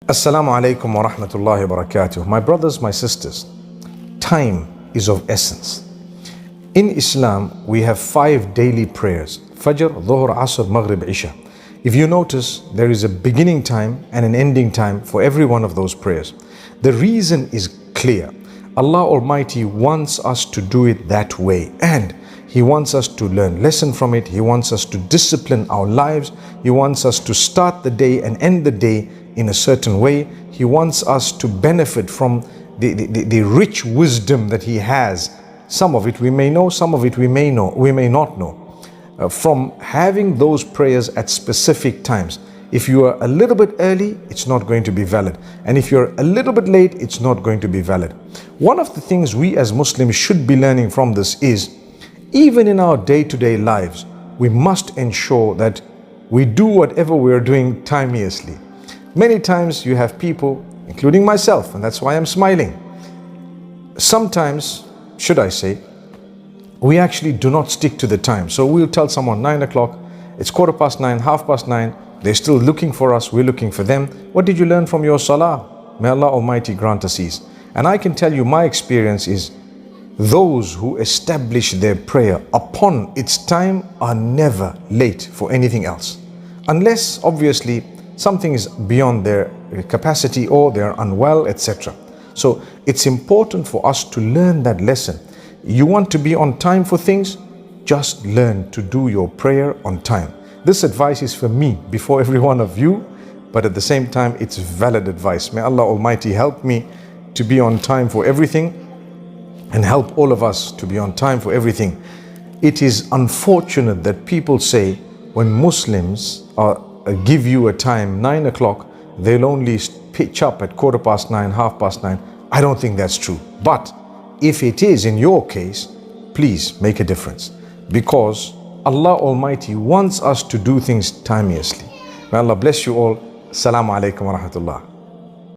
Assalamu alaikum wa rahmatullahi wa barakatuh. My brothers, my sisters, time is of essence. In Islam, we have 5 daily prayers: Fajr, Dhuhr, Asr, Maghrib, Isha. If you notice, there is a beginning time and an ending time for every one of those prayers. The reason is clear. Allah Almighty wants us to do it that way, and He wants us to learn lesson from it. He wants us to discipline our lives. He wants us to start the day and end the day in a certain way. He wants us to benefit from the rich wisdom that He has. Some of it we may know, some of it we may not know. From having those prayers at specific times. If you are a little bit early, it's not going to be valid. And if you're a little bit late, it's not going to be valid. One of the things we as Muslims should be learning from this is, even in our day-to-day lives, we must ensure that we do whatever we're doing timeously. Many times you have people, including myself, and that's why I'm smiling. Sometimes, should I say, we actually do not stick to the time. So we'll tell someone 9 o'clock, it's 9:15, 9:30, they're still looking for us, we're looking for them. What did you learn from your salah? May Allah Almighty grant us ease. And I can tell you my experience is, those who establish their prayer upon its time are never late for anything else. Unless, obviously, something is beyond their capacity or they're unwell, etc. So it's important for us to learn that lesson. You want to be on time for things? Just learn to do your prayer on time. This advice is for me before every one of you, but at the same time, it's valid advice. May Allah Almighty help me to be on time for everything, and help all of us to be on time for everything. It is unfortunate that people say when Muslims give you a time, 9 o'clock, they'll only pitch up at 9:15, 9:30. I don't think that's true. But if it is in your case, please make a difference, because Allah Almighty wants us to do things timeously. May Allah bless you all. Assalamu alaikum wa rahmatullah.